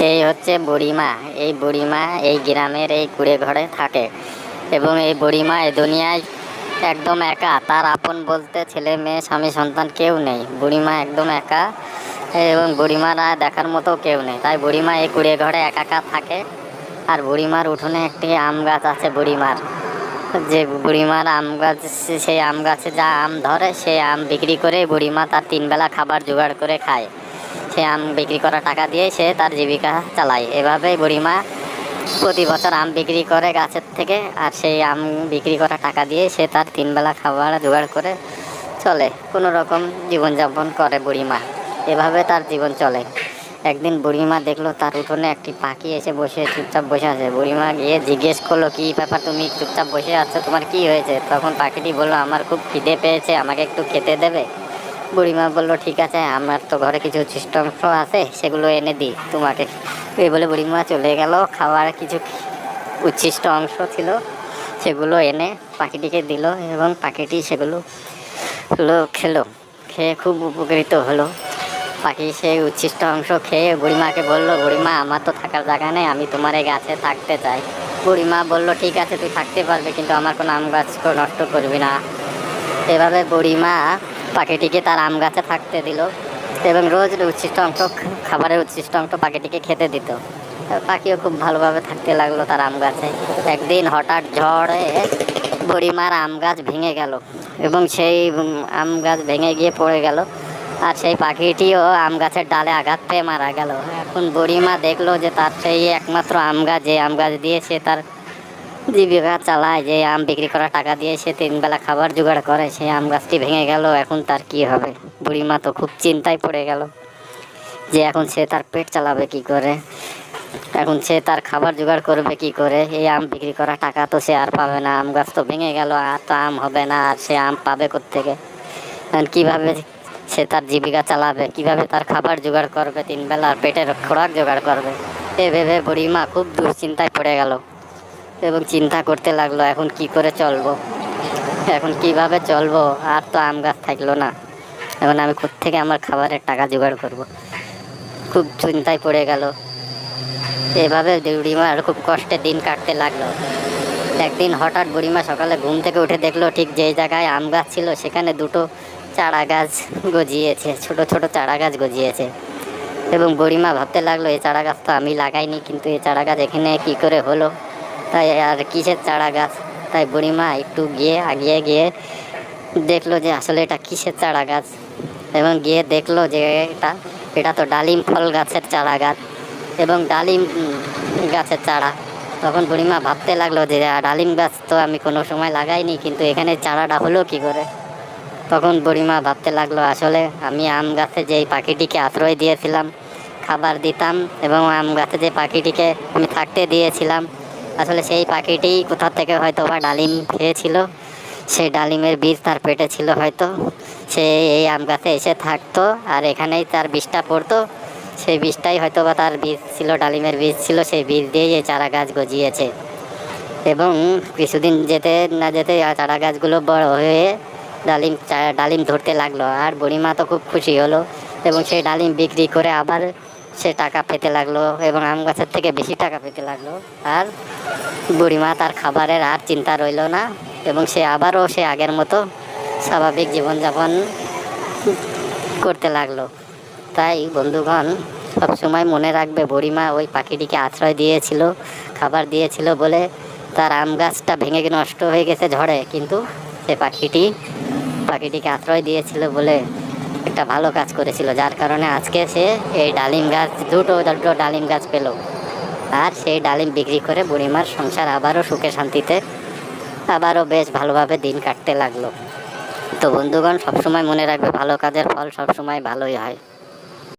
এই হচ্ছে বুড়িমা। এই বুড়িমা এই গ্রামের এই কুড়ে ঘরে থাকে এবং এই বুড়িমা এই দুনিয়ায় একদম একা। তার আপন বলতে ছেলে মেয়ে স্বামী সন্তান কেউ নেই। বুড়িমা একদম একা এবং বুড়িমার আর দেখার মতো কেউ নেই। তাই বুড়িমা এই কুড়ে ঘরে একা একা থাকে। আর বুড়িমার উঠোনে একটি আম গাছ আছে বুড়িমার। যে বুড়িমার আম গাছ, সেই আম গাছে যা আম ধরে সেই আম বিক্রি করে বুড়িমা তার 3 বেলা খাবার জোগাড় করে খায়। সে আম বিক্রি করা টাকা দিয়ে সে তার জীবিকা চালায়। এভাবেই বুড়িমা প্রতি বছর আম বিক্রি করে গাছের থেকে, আর সেই আম বিক্রি করা টাকা দিয়ে সে তার 3 বেলা খাবার জোগাড় করে চলে। কোনো রকম জীবনযাপন করে বুড়িমা। এভাবে তার জীবন চলে। একদিন বুড়িমা দেখলো তার উঠোনে একটি পাখি এসে বসে চুপচাপ বসে আছে। বুড়িমা গিয়ে জিজ্ঞেস করলো, কী ব্যাপার, তুমি চুপচাপ বসে আছো, তোমার কি হয়েছে? তখন পাখিটি বললো, আমার খুব খিদে পেয়েছে, আমাকে একটু খেতে দেবে? বুড়িমা বলল, ঠিক আছে, আমার তো ঘরে কিছু উচ্ছিষ্ট অংশ আছে, সেগুলো এনে দিই তোমাকে। এই বলে বুড়িমা চলে গেল। খাওয়ার কিছু উচ্ছিষ্ট অংশ ছিল, সেগুলো এনে পাখিটিকে দিল এবং পাখিটি সেগুলো খেলো। খেয়ে খুব উপকৃত হলো। পাখি সেই উচ্ছিষ্ট অংশ খেয়ে বুড়িমাকে বলল, বুড়িমা, আমার তো থাকার জায়গা নেই, আমি তোমার এই গাছে থাকতে চাই। বুড়িমা বলল, ঠিক আছে, তুই থাকতে পারবে, কিন্তু আমার কোনো আম গাছ নষ্ট করবি না। এভাবে বুড়িমা পাখিটিকে তার আম গাছে থাকতে দিল এবং রোজ উচ্ছিষ্ট অংশ, খাবারের উচ্ছিষ্ট অংশ পাখিটিকে খেতে দিত। পাখিও খুব ভালোভাবে থাকতে লাগলো তার আম গাছে। একদিন হঠাৎ ঝড়ে বুড়িমার আম গাছ ভেঙে গেল এবং সেই আম গাছ ভেঙে গিয়ে পড়ে গেল। আর সেই পাখিটিও আম গাছের ডালে আঘাত পেয়ে মারা গেল। এখন বুড়িমা দেখলো যে তার সেই একমাত্র আম গাছ, যে আম গাছ দিয়ে সে তার জীবিকা চালায়, যে আম বিক্রি করা টাকা দিয়ে সে 3 বেলা খাবার জোগাড় করে, সেই আম গাছটি ভেঙে গেল। এখন তার কি হবে? বুড়িমা তো খুব চিন্তায় পড়ে গেল যে এখন সে তার পেট চালাবে কি করে, এখন সে তার খাবার জোগাড় করবে কি করে। এই আম বিক্রি করা টাকা তো সে আর পাবে না, আম গাছ তো ভেঙে গেল, আর তো আম হবে না, আর সে আম পাবে কোত্থেকে? এখন কীভাবে সে তার জীবিকা চালাবে, কিভাবে তার খাবার জোগাড় করবে, 3 বেলার পেটের খোরাক জোগাড় করবে? এ ভেবে বুড়িমা খুব দুশ্চিন্তায় পড়ে গেল এবং চিন্তা করতে লাগলো, এখন কি করে চলবো, এখন কিভাবে চলবো? আর তো আম গাছ থাকলো না, এখন আমি কোত্থেকে আমার খাবারের টাকা জোগাড় করব? খুব চিন্তায় পড়ে গেল। এভাবে বুড়িমার খুব কষ্টে দিন কাটতে লাগলো। একদিন হঠাৎ বুড়িমা সকালে ঘুম থেকে উঠে দেখলো, ঠিক যেই জায়গায় আম গাছ ছিল সেখানে 2টো চারা গাছ গজিয়েছে, ছোট ছোট চারা গাছ গজিয়েছে। এবং বুড়িমা ভাবতে লাগলো, এই চারা গাছ তো আমি লাগাইনি, কিন্তু এই চারা গাছ এখানে কি করে হলো? তাই আর কিসের চারা গাছ? তাই বুড়িমা একটু আগিয়ে গিয়ে দেখলো যে আসলে এটা কিসের চারা গাছ, এবং গিয়ে দেখলো যে এটা তো ডালিম ফল গাছের চারা গাছ এবং ডালিম গাছের চারা। তখন বুড়িমা ভাবতে লাগলো যে ডালিম গাছ তো আমি কোনো সময় লাগাইনি, কিন্তু এখানে চারাটা হলো কি করে? তখন বুড়িমা ভাবতে লাগলো, আসলে আমি আম গাছে যেই পাখিটিকে আশ্রয় দিয়েছিলাম, খাবার দিতাম, এবং আম গাছে যে পাখিটিকে আমি থাকতে দিয়েছিলাম, আসলে সেই পাখিটি কোথা থেকে হয়তো বা ডালিম খেয়েছিল, সেই ডালিমের বীজ তার পেটে ছিল হয়তো। সে এই আম গাছে এসে থাকতো আর এখানেই তার বীজটা পড়তো, সেই বীজটাই হয়তো বা তার বীজ ছিল, ডালিমের বীজ ছিল, সেই বীজ দিয়েই এই চারা গাছ গজিয়েছে। এবং কিছুদিন যেতে না যেতে চারা গাছগুলো বড় হয়ে ডালিম ধরতে লাগলো। আর বুড়িমা তো খুব খুশি হলো এবং সেই ডালিম বিক্রি করে আবার সে টাকা পেতে লাগলো এবং আম গাছের থেকে বেশি টাকা পেতে লাগলো। আর বুড়িমা তার খাবারের আর চিন্তা রইল না এবং সে আবারও সে আগের মতো স্বাভাবিক জীবনযাপন করতে লাগলো। তাই বন্ধুগণ, সবসময় মনে রাখবে, বুড়িমা ওই পাখিটিকে আশ্রয় দিয়েছিল, খাবার দিয়েছিল বলে তার আম গাছটা ভেঙে নষ্ট হয়ে গেছে ঝড়ে, কিন্তু সে পাখিটিকে আশ্রয় দিয়েছিল বলে একটা ভালো কাজ করেছিল, যার কারণে আজকে সে এই ডালিম গাছ, দুটো ডালিম গাছ পেল। আর সেই ডালিম বিক্রি করে বুড়িমার সংসার আবারও সুখে শান্তিতে, আবারও বেশ ভালোভাবে দিন কাটতে লাগলো। তো বন্ধুগণ, সবসময় মনে রাখবে, ভালো কাজের ফল সবসময় ভালোই হয়।